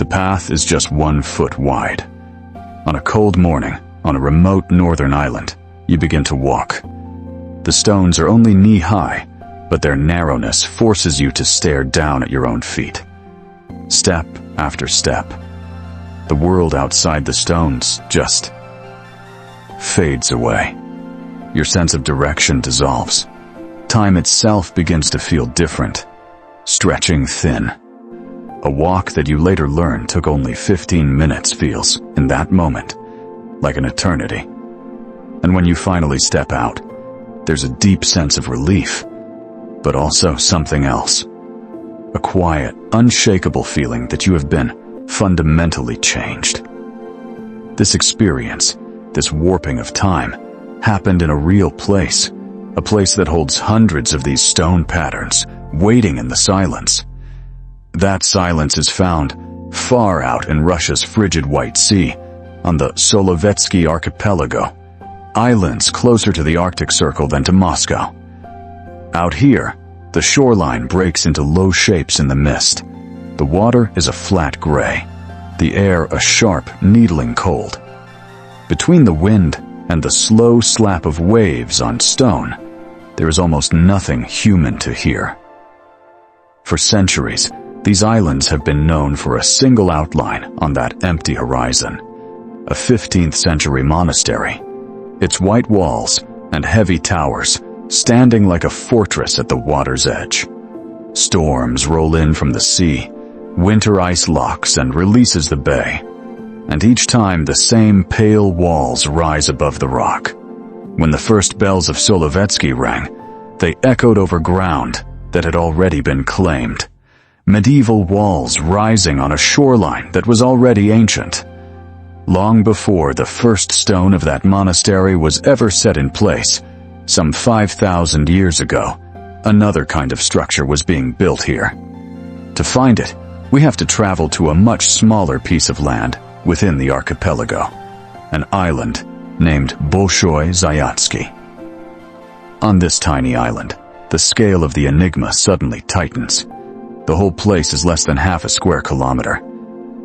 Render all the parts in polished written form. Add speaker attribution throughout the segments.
Speaker 1: The path is just 1 foot wide. On a cold morning, on a remote northern island, you begin to walk. The stones are only knee-high, but their narrowness forces you to stare down at your own feet. Step after step, the world outside the stones just fades away. Your sense of direction dissolves. Time itself begins to feel different, stretching thin. A walk that you later learn took only 15 minutes feels, in that moment, like an eternity. And when you finally step out, there's a deep sense of relief, but also something else. A quiet, unshakable feeling that you have been fundamentally changed. This experience, this warping of time, happened in a real place, a place that holds hundreds of these stone patterns, waiting in the silence. That silence is found far out in Russia's frigid White Sea, on the Solovetsky archipelago, islands closer to the Arctic Circle than to Moscow. Out here, the shoreline breaks into low shapes in the mist. The water is a flat gray, the air a sharp, needling cold. Between the wind and the slow slap of waves on stone, there is almost nothing human to hear. For centuries, these islands have been known for a single outline on that empty horizon, a 15th century monastery, its white walls and heavy towers standing like a fortress at the water's edge. Storms roll in from the sea, winter ice locks and releases the bay, and each time the same pale walls rise above the rock. When the first bells of Solovetsky rang, they echoed over ground that had already been claimed. Medieval walls rising on a shoreline that was already ancient. Long before the first stone of that monastery was ever set in place, some 5,000 years ago, another kind of structure was being built here. To find it, we have to travel to a much smaller piece of land within the archipelago, an island named Bolshoi Zayatsky. On this tiny island, the scale of the enigma suddenly tightens. The whole place is less than half a square kilometer.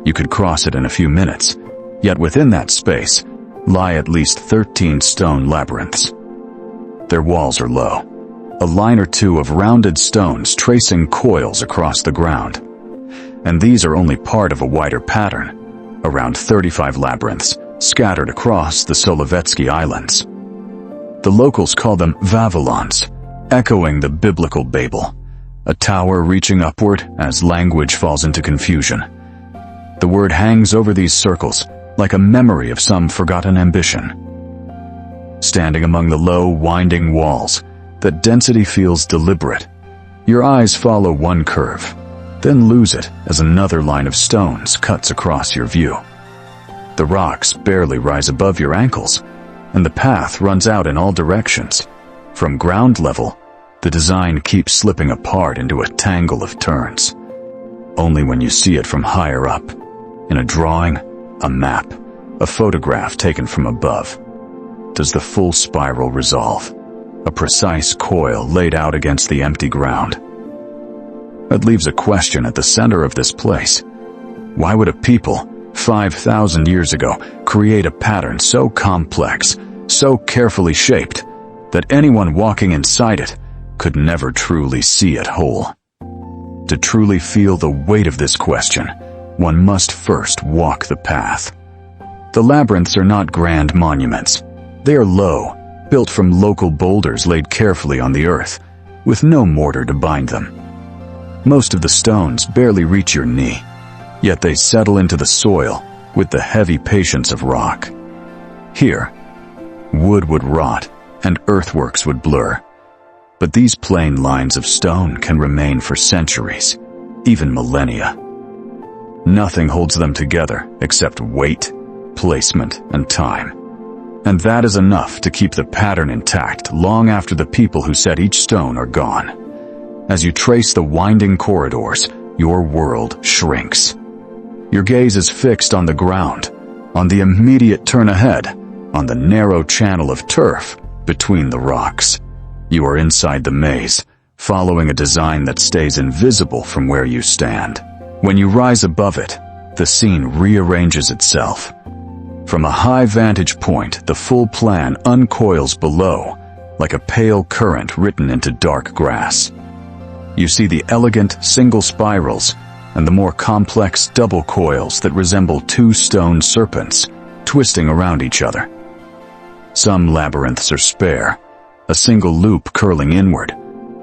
Speaker 1: You could cross it in a few minutes, yet within that space lie at least 13 stone labyrinths. Their walls are low, a line or two of rounded stones tracing coils across the ground. And these are only part of a wider pattern, around 35 labyrinths scattered across the Solovetsky Islands. The locals call them Vavilons, echoing the biblical Babel, a tower reaching upward as language falls into confusion. The word hangs over these circles like a memory of some forgotten ambition. Standing among the low, winding walls, that density feels deliberate. Your eyes follow one curve, then lose it as another line of stones cuts across your view. The rocks barely rise above your ankles, and the path runs out in all directions. From ground level, the design keeps slipping apart into a tangle of turns. Only when you see it from higher up, in a drawing, a map, a photograph taken from above, does the full spiral resolve, a precise coil laid out against the empty ground. That leaves a question at the center of this place. Why would a people, 5,000 years ago, create a pattern so complex, so carefully shaped, that anyone walking inside it could never truly see it whole? To truly feel the weight of this question, one must first walk the path. The labyrinths are not grand monuments. They are low, built from local boulders laid carefully on the earth, with no mortar to bind them. Most of the stones barely reach your knee, yet they settle into the soil with the heavy patience of rock. Here, wood would rot and earthworks would blur, but these plain lines of stone can remain for centuries, even millennia. Nothing holds them together except weight, placement, and time. And that is enough to keep the pattern intact long after the people who set each stone are gone. As you trace the winding corridors, your world shrinks. Your gaze is fixed on the ground, on the immediate turn ahead, on the narrow channel of turf between the rocks. You are inside the maze, following a design that stays invisible from where you stand. When you rise above it, the scene rearranges itself. From a high vantage point, the full plan uncoils below, like a pale current written into dark grass. You see the elegant single spirals and the more complex double coils that resemble two stone serpents, twisting around each other. Some labyrinths are spare, a single loop curling inward.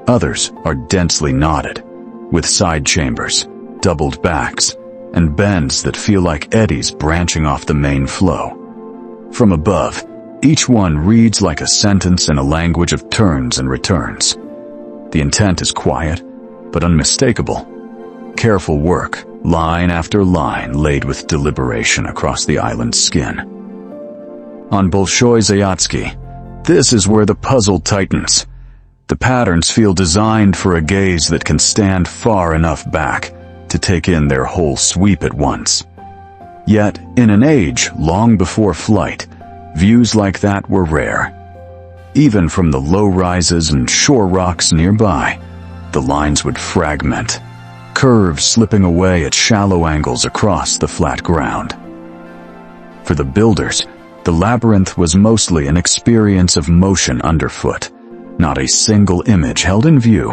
Speaker 1: Others are densely knotted, with side chambers, doubled backs, and bends that feel like eddies branching off the main flow. From above, each one reads like a sentence in a language of turns and returns. The intent is quiet, but unmistakable. Careful work, line after line laid with deliberation across the island's skin. On Bolshoi Zayatsky, this is where the puzzle tightens. The patterns feel designed for a gaze that can stand far enough back to take in their whole sweep at once. Yet, in an age long before flight, views like that were rare. Even from the low rises and shore rocks nearby, the lines would fragment, curves slipping away at shallow angles across the flat ground. For the builders, the labyrinth was mostly an experience of motion underfoot, not a single image held in view.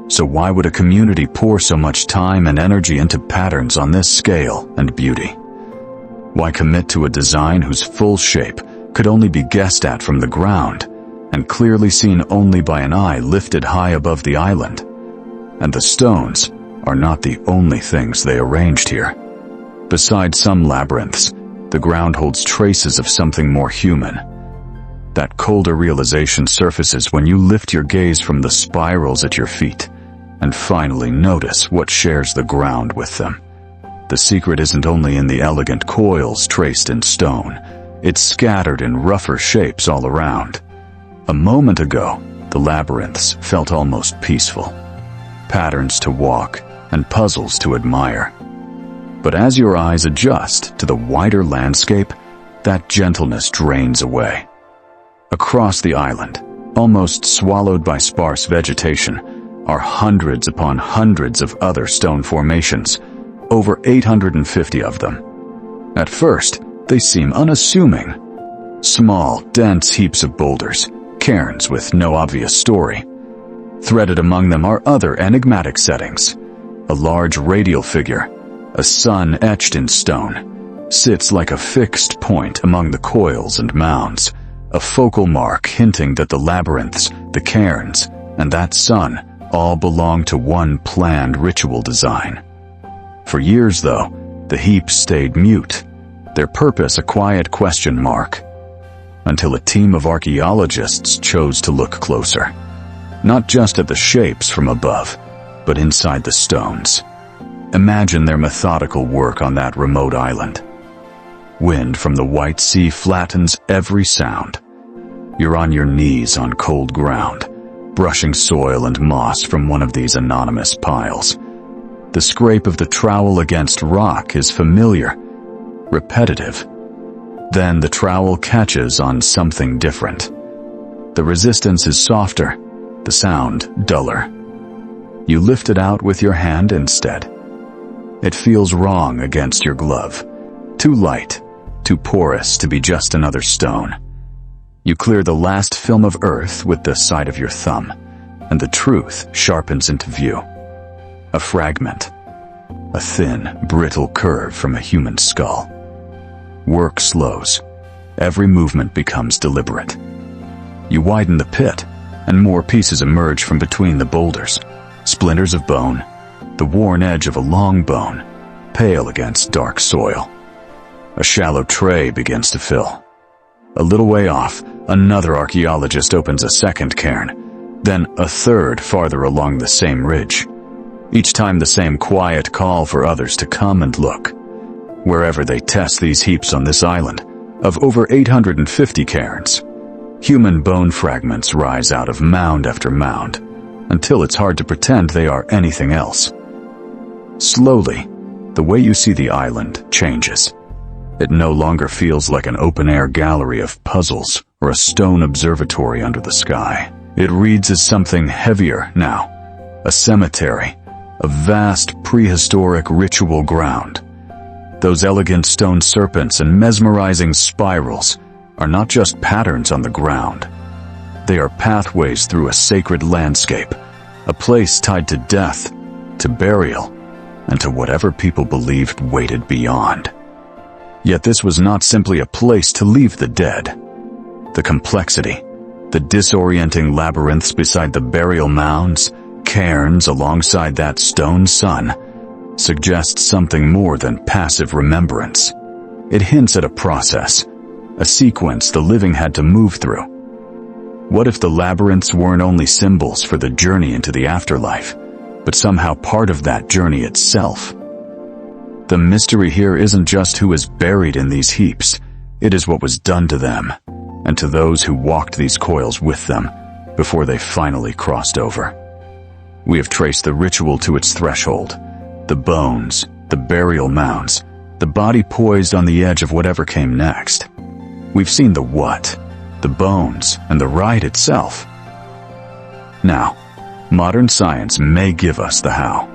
Speaker 1: So why would a community pour so much time and energy into patterns on this scale and beauty? Why commit to a design whose full shape could only be guessed at from the ground and clearly seen only by an eye lifted high above the island? And the stones are not the only things they arranged here. Besides some labyrinths, the ground holds traces of something more human. That colder realization surfaces when you lift your gaze from the spirals at your feet and finally notice what shares the ground with them. The secret isn't only in the elegant coils traced in stone, it's scattered in rougher shapes all around. A moment ago, the labyrinths felt almost peaceful. Patterns to walk and puzzles to admire. But as your eyes adjust to the wider landscape, that gentleness drains away. Across the island, almost swallowed by sparse vegetation, are hundreds upon hundreds of other stone formations, over 850 of them. At first, they seem unassuming. Small, dense heaps of boulders, cairns with no obvious story. Threaded among them are other enigmatic settings. A large radial figure, a sun etched in stone, sits like a fixed point among the coils and mounds, a focal mark hinting that the labyrinths, the cairns, and that sun all belong to one planned ritual design. For years, though, the heaps stayed mute, their purpose a quiet question mark, until a team of archaeologists chose to look closer, not just at the shapes from above, but inside the stones. Imagine their methodical work on that remote island. Wind from the white sea flattens every sound. You're on your knees on cold ground, brushing soil and moss from one of these anonymous piles. The scrape of the trowel against rock is familiar, repetitive. Then the trowel catches on something different. The resistance is softer, the sound duller. You lift it out with your hand instead. It feels wrong against your glove, too light, too porous to be just another stone. You clear the last film of earth with the side of your thumb, and the truth sharpens into view. A fragment, a thin, brittle curve from a human skull. Work slows. Every movement becomes deliberate. You widen the pit, and more pieces emerge from between the boulders. Splinters of bone, the worn edge of a long bone, pale against dark soil. A shallow tray begins to fill. A little way off, another archaeologist opens a second cairn, then a third farther along the same ridge. Each time the same quiet call for others to come and look. Wherever they test these heaps on this island, of over 850 cairns, human bone fragments rise out of mound after mound, until it's hard to pretend they are anything else. Slowly, the way you see the island changes. It no longer feels like an open-air gallery of puzzles or a stone observatory under the sky. It reads as something heavier now, a cemetery, a vast prehistoric ritual ground. Those elegant stone serpents and mesmerizing spirals are not just patterns on the ground. They are pathways through a sacred landscape, a place tied to death, to burial, and to whatever people believed waited beyond. Yet this was not simply a place to leave the dead. The complexity, the disorienting labyrinths beside the burial mounds, cairns alongside that stone sun, suggests something more than passive remembrance. It hints at a process, a sequence the living had to move through. What if the labyrinths weren't only symbols for the journey into the afterlife, but somehow part of that journey itself? The mystery here isn't just who is buried in these heaps, it is what was done to them, and to those who walked these coils with them before they finally crossed over. We have traced the ritual to its threshold, the bones, the burial mounds, the body poised on the edge of whatever came next. We've seen the what, the bones, and the ride itself. Now, modern science may give us the how.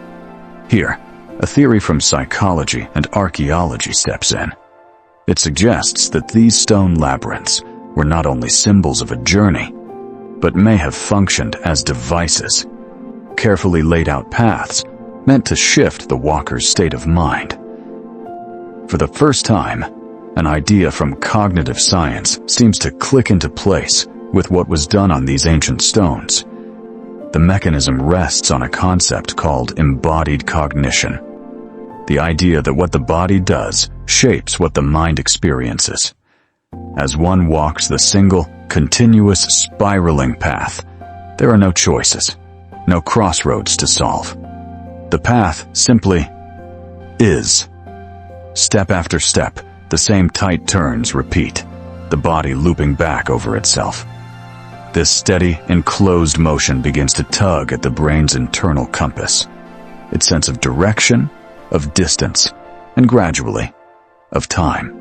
Speaker 1: Here, a theory from psychology and archaeology steps in. It suggests that these stone labyrinths were not only symbols of a journey, but may have functioned as devices, carefully laid out paths meant to shift the walker's state of mind. For the first time, an idea from cognitive science seems to click into place with what was done on these ancient stones. The mechanism rests on a concept called embodied cognition, the idea that what the body does shapes what the mind experiences. As one walks the single, continuous, spiraling path, there are no choices, no crossroads to solve. The path simply is. Step after step, the same tight turns repeat, the body looping back over itself. This steady, enclosed motion begins to tug at the brain's internal compass, its sense of direction, of distance, and gradually, of time.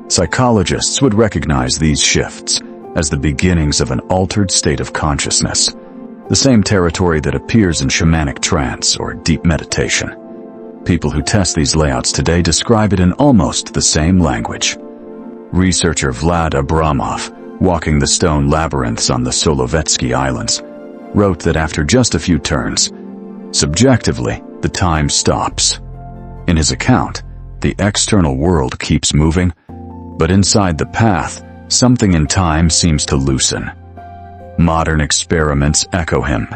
Speaker 1: Psychologists would recognize these shifts as the beginnings of an altered state of consciousness, the same territory that appears in shamanic trance or deep meditation. People who test these layouts today describe it in almost the same language. Researcher Vlad Abramov, walking the stone labyrinths on the Solovetsky Islands, wrote that after just a few turns, subjectively, the time stops. In his account, the external world keeps moving, but inside the path, something in time seems to loosen. Modern experiments echo him.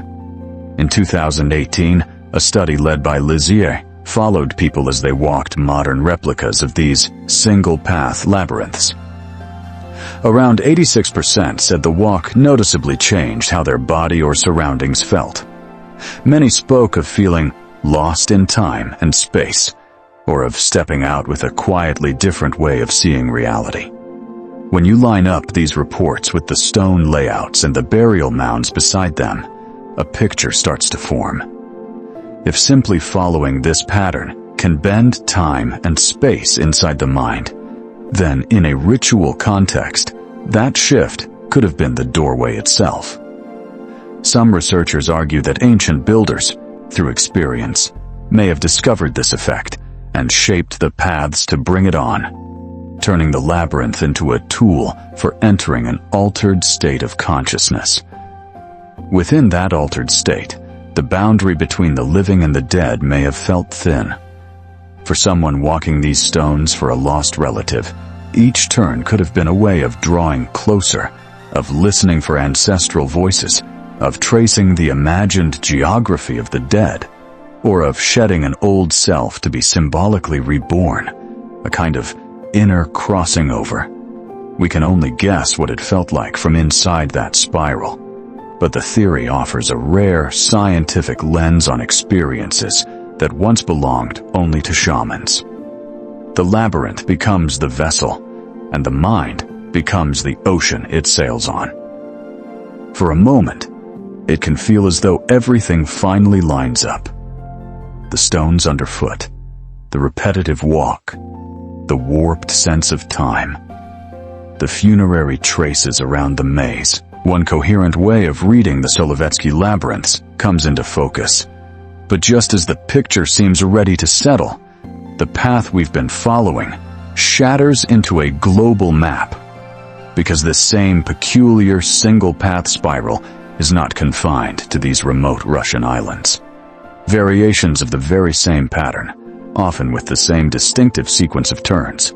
Speaker 1: In 2018, a study led by Lizier followed people as they walked modern replicas of these single-path labyrinths. Around 86% said the walk noticeably changed how their body or surroundings felt. Many spoke of feeling lost in time and space, or of stepping out with a quietly different way of seeing reality. When you line up these reports with the stone layouts and the burial mounds beside them, a picture starts to form. If simply following this pattern can bend time and space inside the mind, then in a ritual context, that shift could have been the doorway itself. Some researchers argue that ancient builders, through experience, may have discovered this effect and shaped the paths to bring it on, turning the labyrinth into a tool for entering an altered state of consciousness. Within that altered state, the boundary between the living and the dead may have felt thin. For someone walking these stones for a lost relative, each turn could have been a way of drawing closer, of listening for ancestral voices, of tracing the imagined geography of the dead, or of shedding an old self to be symbolically reborn, a kind of inner crossing over. We can only guess what it felt like from inside that spiral, but the theory offers a rare scientific lens on experiences that once belonged only to shamans. The labyrinth becomes the vessel, and the mind becomes the ocean it sails on. For a moment, it can feel as though everything finally lines up. The stones underfoot, the repetitive walk, the warped sense of time, the funerary traces around the maze. One coherent way of reading the Solovetsky Labyrinths comes into focus. But just as the picture seems ready to settle, the path we've been following shatters into a global map, because this same peculiar single-path spiral is not confined to these remote Russian islands. Variations of the very same pattern, often with the same distinctive sequence of turns,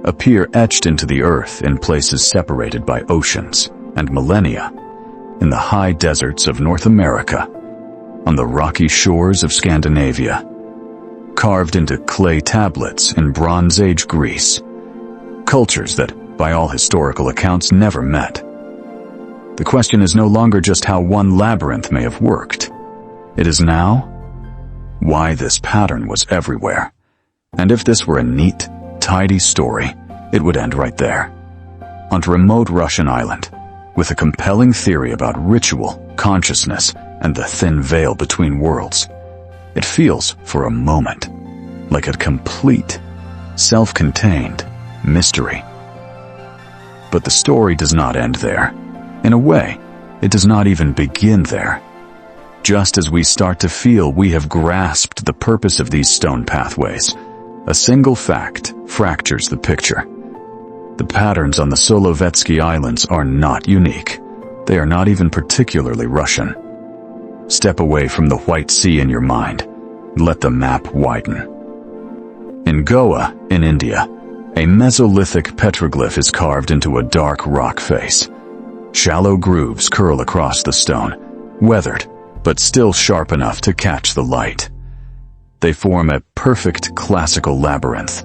Speaker 1: appear etched into the earth in places separated by oceans and millennia, in the high deserts of North America, on the rocky shores of Scandinavia, carved into clay tablets in Bronze Age Greece, cultures that, by all historical accounts, never met. The question is no longer just how one labyrinth may have worked. It is now why this pattern was everywhere. And if this were a neat, tidy story, it would end right there. On a remote Russian island, with a compelling theory about ritual, consciousness, and the thin veil between worlds. It feels, for a moment, like a complete, self-contained mystery. But the story does not end there. In a way, it does not even begin there. Just as we start to feel we have grasped the purpose of these stone pathways, a single fact fractures the picture. The patterns on the Solovetsky Islands are not unique. They are not even particularly Russian. Step away from the White Sea in your mind, and let the map widen. In Goa, in India, a Mesolithic petroglyph is carved into a dark rock face. Shallow grooves curl across the stone, weathered, but still sharp enough to catch the light. They form a perfect classical labyrinth,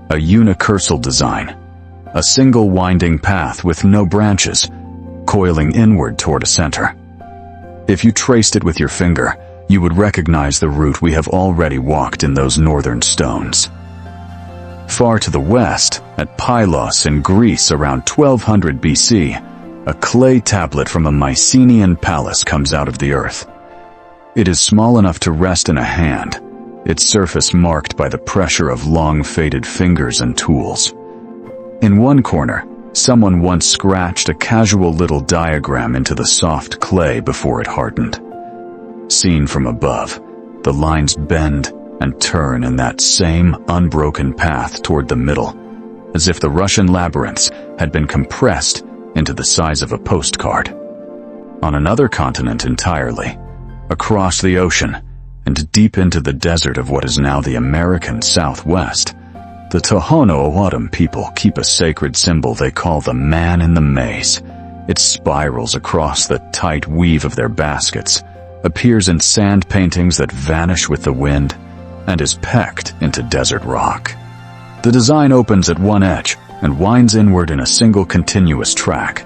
Speaker 1: a unicursal design, a single winding path with no branches, coiling inward toward a center. If you traced it with your finger, you would recognize the route we have already walked in those northern stones. Far to the west, at Pylos in Greece around 1200 BC, a clay tablet from a Mycenaean palace comes out of the earth. It is small enough to rest in a hand, its surface marked by the pressure of long faded fingers and tools. In one corner, someone once scratched a casual little diagram into the soft clay before it hardened. Seen from above, the lines bend and turn in that same unbroken path toward the middle, as if the Russian labyrinths had been compressed into the size of a postcard. On another continent entirely, across the ocean, and deep into the desert of what is now the American Southwest, the Tohono O'odham people keep a sacred symbol they call the Man in the Maze. It spirals across the tight weave of their baskets, appears in sand paintings that vanish with the wind, and is pecked into desert rock. The design opens at one edge and winds inward in a single continuous track,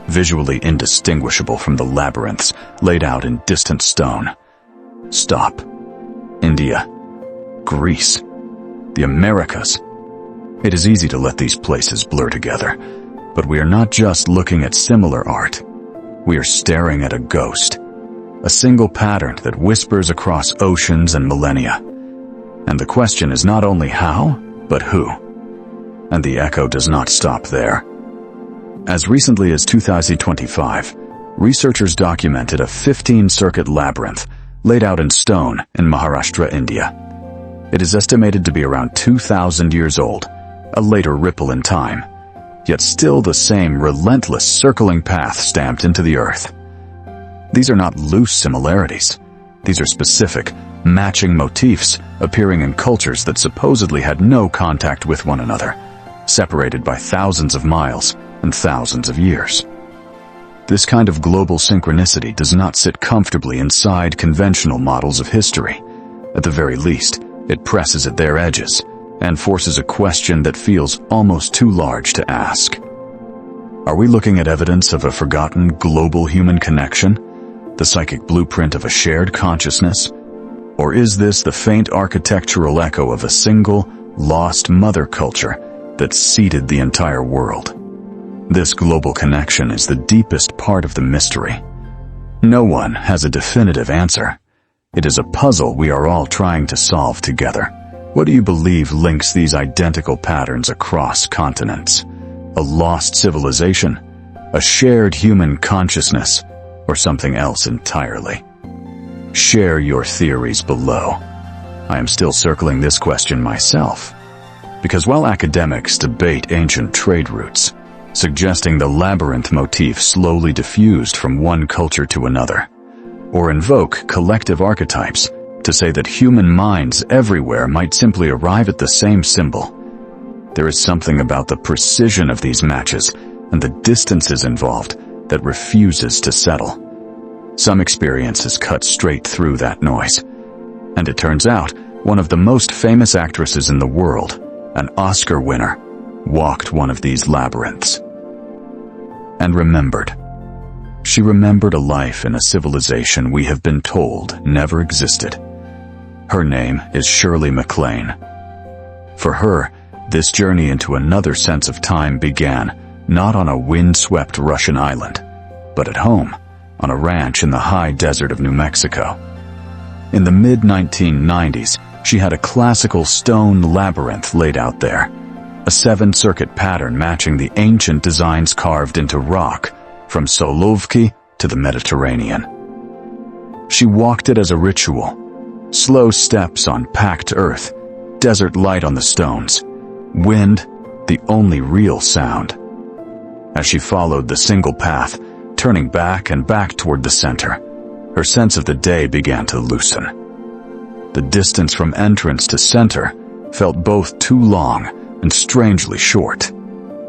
Speaker 1: visually indistinguishable from the labyrinths laid out in distant stone. Stop. India. Greece. The Americas. It is easy to let these places blur together, but we are not just looking at similar art. We are staring at a ghost, a single pattern that whispers across oceans and millennia. And the question is not only how, but who. And the echo does not stop there. As recently as 2025, researchers documented a 15-circuit labyrinth laid out in stone in Maharashtra, India. It is estimated to be around 2,000 years old, a later ripple in time, yet still the same relentless circling path stamped into the earth. These are not loose similarities. These are specific, matching motifs appearing in cultures that supposedly had no contact with one another, separated by thousands of miles and thousands of years. This kind of global synchronicity does not sit comfortably inside conventional models of history. At the very least, it presses at their edges and forces a question that feels almost too large to ask. Are we looking at evidence of a forgotten global human connection, the psychic blueprint of a shared consciousness? Or is this the faint architectural echo of a single, lost mother culture that seeded the entire world? This global connection is the deepest part of the mystery. No one has a definitive answer. It is a puzzle we are all trying to solve together. What do you believe links these identical patterns across continents? A lost civilization? A shared human consciousness? Or something else entirely? Share your theories below. I am still circling this question myself, because while academics debate ancient trade routes, suggesting the labyrinth motif slowly diffused from one culture to another, or invoke collective archetypes to say that human minds everywhere might simply arrive at the same symbol, there is something about the precision of these matches and the distances involved that refuses to settle. Some experiences cut straight through that noise, and it turns out one of the most famous actresses in the world, an Oscar winner, walked one of these labyrinths. And remembered. She remembered a life in a civilization we have been told never existed. Her name is Shirley MacLaine. For her, this journey into another sense of time began not on a wind-swept Russian island, but at home, on a ranch in the high desert of New Mexico. In the mid-1990s, she had a classical stone labyrinth laid out there, a 7-circuit pattern matching the ancient designs carved into rock from Solovki to the Mediterranean. She walked it as a ritual, slow steps on packed earth, desert light on the stones, wind, the only real sound. As she followed the single path, turning back and back toward the center, her sense of the day began to loosen. The distance from entrance to center felt both too long and strangely short,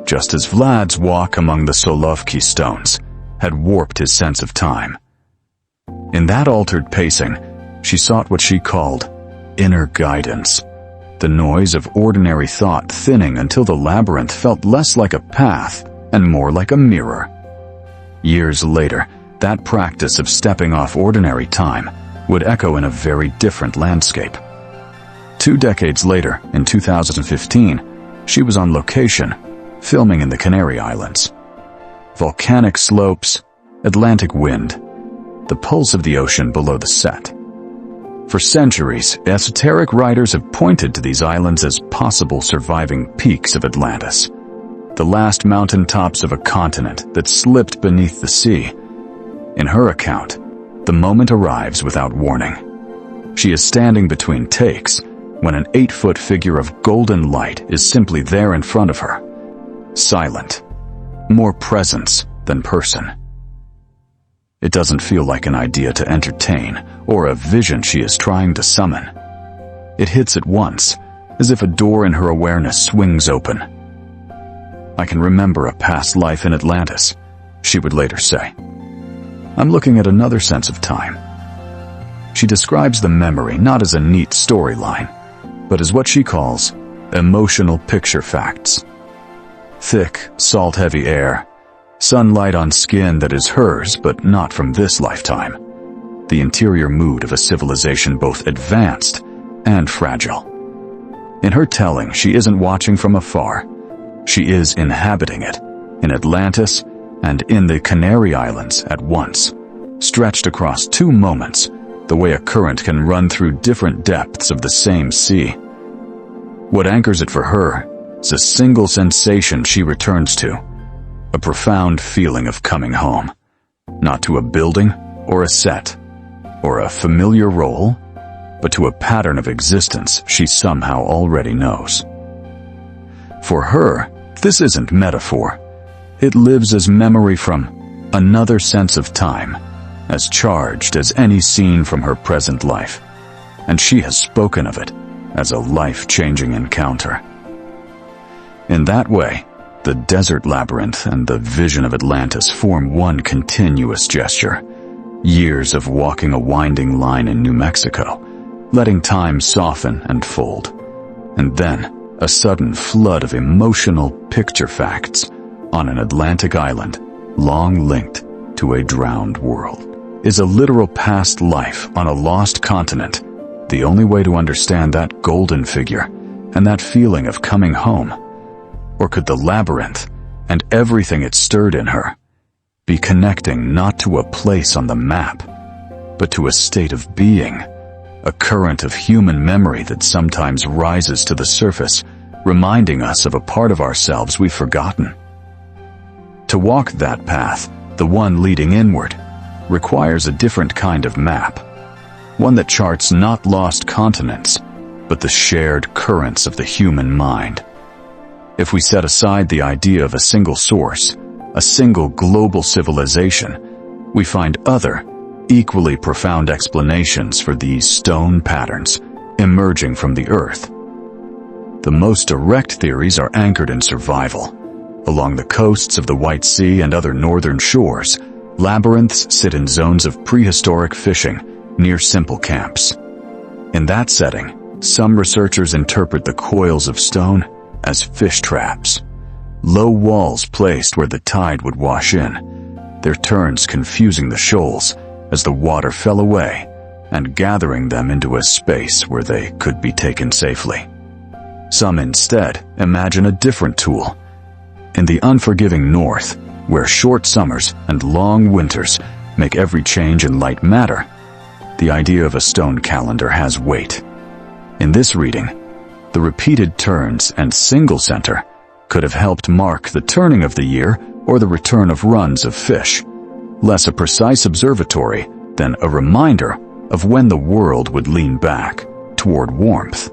Speaker 1: just as Vlad's walk among the Solovki stones had warped his sense of time. In that altered pacing, she sought what she called inner guidance, the noise of ordinary thought thinning until the labyrinth felt less like a path and more like a mirror. Years later, that practice of stepping off ordinary time would echo in a very different landscape. 2 decades later, in 2015, she was on location, filming in the Canary Islands. Volcanic slopes, Atlantic wind, the pulse of the ocean below the set. For centuries, esoteric writers have pointed to these islands as possible surviving peaks of Atlantis, the last mountaintops of a continent that slipped beneath the sea. In her account, the moment arrives without warning. She is standing between takes when an 8-foot figure of golden light is simply there in front of her, silent, more presence than person. It doesn't feel like an idea to entertain or a vision she is trying to summon. It hits at once, as if a door in her awareness swings open. "I can remember a past life in Atlantis," she would later say. "I'm looking at another sense of time." She describes the memory not as a neat storyline, but as what she calls emotional picture facts. Thick, salt-heavy air, sunlight on skin that is hers but not from this lifetime, the interior mood of a civilization both advanced and fragile. In her telling, she isn't watching from afar. She is inhabiting it, in Atlantis and in the Canary Islands at once, stretched across 2 moments, the way a current can run through different depths of the same sea. What anchors it for her is a single sensation she returns to, a profound feeling of coming home, not to a building or a set or a familiar role, but to a pattern of existence she somehow already knows. For her, this isn't metaphor. It lives as memory from another sense of time, as charged as any scene from her present life, and she has spoken of it as a life-changing encounter. In that way, the desert labyrinth and the vision of Atlantis form one continuous gesture, years of walking a winding line in New Mexico, letting time soften and fold, and then a sudden flood of emotional picture facts on an Atlantic island long linked to a drowned world. Is a literal past life on a lost continent the only way to understand that golden figure and that feeling of coming home? Or could the labyrinth and everything it stirred in her be connecting not to a place on the map, but to a state of being, a current of human memory that sometimes rises to the surface, reminding us of a part of ourselves we've forgotten? To walk that path, the one leading inward, requires a different kind of map. one that charts not lost continents, but the shared currents of the human mind. If we set aside the idea of a single source, a single global civilization, we find other, equally profound explanations for these stone patterns emerging from the earth. The most direct theories are anchored in survival. Along the coasts of the White Sea and other northern shores, labyrinths sit in zones of prehistoric fishing near simple camps. In that setting, some researchers interpret the coils of stone as fish traps, low walls placed where the tide would wash in, their turns confusing the shoals as the water fell away and gathering them into a space where they could be taken safely. Some instead imagine a different tool. In the unforgiving north, where short summers and long winters make every change in light matter, the idea of a stone calendar has weight. In this reading, the repeated turns and single center could have helped mark the turning of the year or the return of runs of fish, less a precise observatory than a reminder of when the world would lean back toward warmth.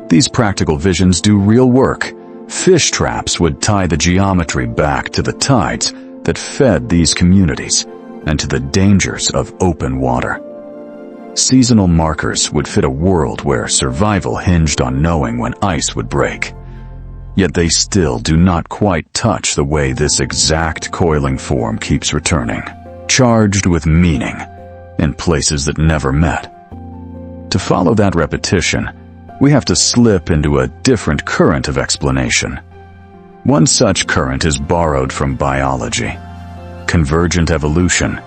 Speaker 1: These practical visions do real work. Fish traps would tie the geometry back to the tides that fed these communities and to the dangers of open water. Seasonal markers would fit a world where survival hinged on knowing when ice would break. Yet they still do not quite touch the way this exact coiling form keeps returning, charged with meaning in places that never met. To follow that repetition, we have to slip into a different current of explanation. One such current is borrowed from biology. Convergent evolution.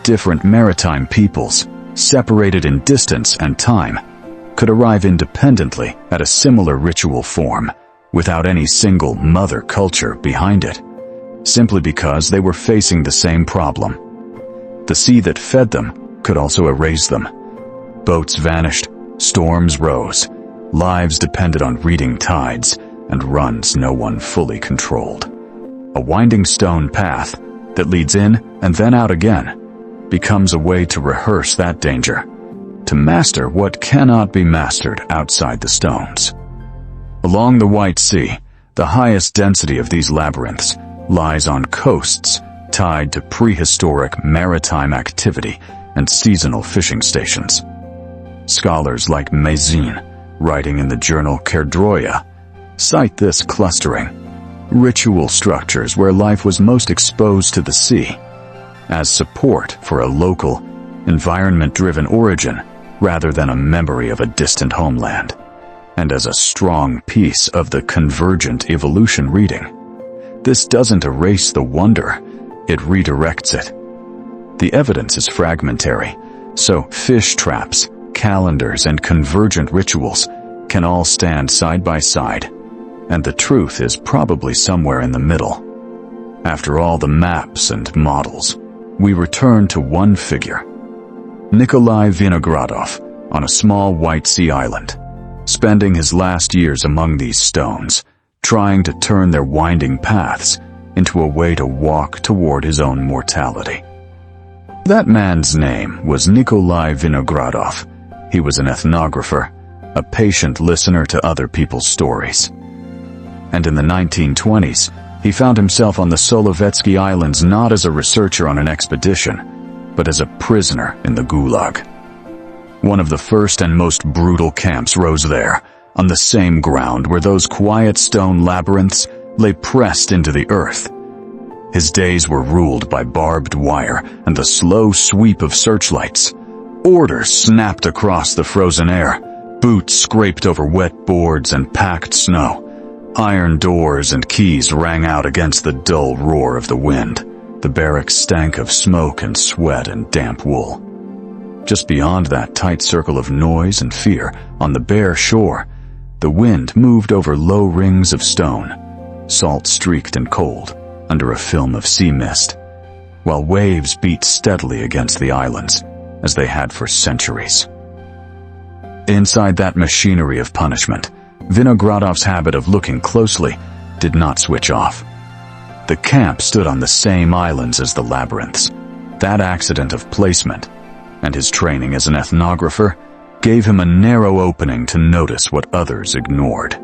Speaker 1: Different maritime peoples, separated in distance and time, could arrive independently at a similar ritual form, without any single mother culture behind it, simply because they were facing the same problem. The sea that fed them could also erase them. Boats vanished, storms rose, lives depended on reading tides, and runs no one fully controlled. A winding stone path that leads in and then out again becomes a way to rehearse that danger, to master what cannot be mastered outside the stones. Along the White Sea, the highest density of these labyrinths lies on coasts tied to prehistoric maritime activity and seasonal fishing stations. Scholars like MacLaine, writing in the journal Cairns, cite this clustering, ritual structures where life was most exposed to the sea, as support for a local, environment-driven origin rather than a memory of a distant homeland, and as a strong piece of the convergent evolution reading. This doesn't erase the wonder, it redirects it. The evidence is fragmentary, so fish traps, calendars, and convergent rituals can all stand side by side, and the truth is probably somewhere in the middle. After all the maps and models, we return to one figure, Nikolai Vinogradov, on a small White Sea island, spending his last years among these stones, trying to turn their winding paths into a way to walk toward his own mortality. That man's name was Nikolai Vinogradov. He was an ethnographer, a patient listener to other people's stories. And in the 1920s, he found himself on the Solovetsky Islands not as a researcher on an expedition, but as a prisoner in the Gulag. One of the first and most brutal camps rose there, on the same ground where those quiet stone labyrinths lay pressed into the earth. His days were ruled by barbed wire and the slow sweep of searchlights. Orders snapped across the frozen air, boots scraped over wet boards and packed snow. Iron doors and keys rang out against the dull roar of the wind. The barracks stank of smoke and sweat and damp wool. Just beyond that tight circle of noise and fear, on the bare shore, the wind moved over low rings of stone, salt-streaked and cold, under a film of sea mist, while waves beat steadily against the islands, as they had for centuries. Inside that machinery of punishment, Vinogradov's habit of looking closely did not switch off. The camp stood on the same islands as the labyrinths. That accident of placement, and his training as an ethnographer gave him a narrow opening to notice what others ignored.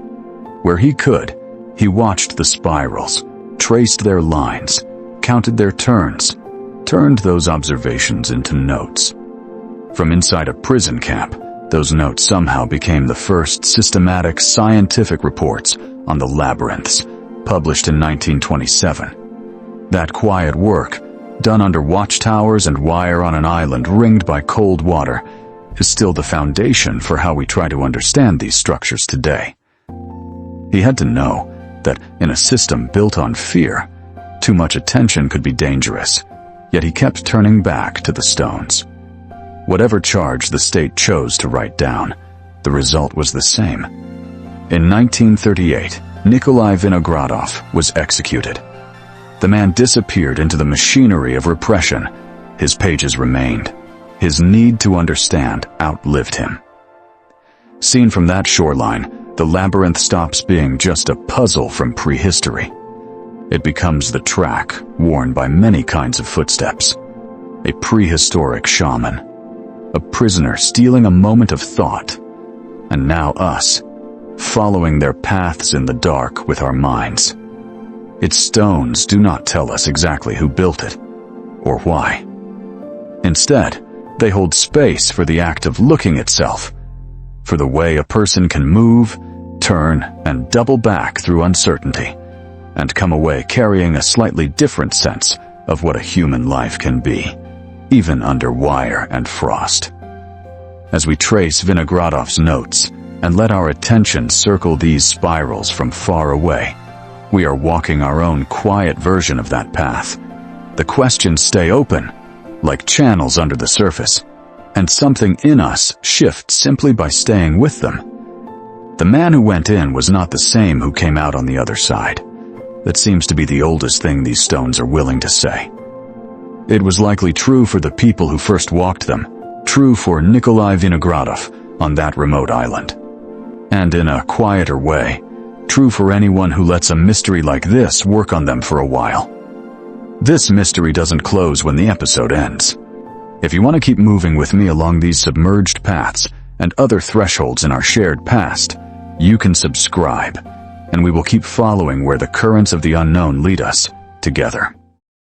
Speaker 1: Where he could, he watched the spirals, traced their lines, counted their turns, turned those observations into notes. From inside a prison camp, those notes somehow became the first systematic scientific reports on the labyrinths, published in 1927. That quiet work, done under watchtowers and wire on an island ringed by cold water, is still the foundation for how we try to understand these structures today. He had to know that in a system built on fear, too much attention could be dangerous, yet he kept turning back to the stones. Whatever charge the state chose to write down, the result was the same. In 1938, Nikolai Vinogradov was executed. The man disappeared into the machinery of repression. His pages remained. His need to understand outlived him. Seen from that shoreline, the labyrinth stops being just a puzzle from prehistory. It becomes the track worn by many kinds of footsteps. A prehistoric shaman. A prisoner stealing a moment of thought. And now us, following their paths in the dark with our minds. Its stones do not tell us exactly who built it, or why. Instead, they hold space for the act of looking itself, for the way a person can move, turn, and double back through uncertainty, and come away carrying a slightly different sense of what a human life can be, even under wire and frost. As we trace Vinogradov's notes and let our attention circle these spirals from far away, we are walking our own quiet version of that path. The questions stay open, like channels under the surface, and something in us shifts simply by staying with them. The man who went in was not the same who came out on the other side. That seems to be the oldest thing these stones are willing to say. It was likely true for the people who first walked them, true for Nikolai Vinogradov on that remote island. And in a quieter way, true for anyone who lets a mystery like this work on them for a while. This mystery doesn't close when the episode ends. If you want to keep moving with me along these submerged paths and other thresholds in our shared past, you can subscribe, and we will keep following where the currents of the unknown lead us, together.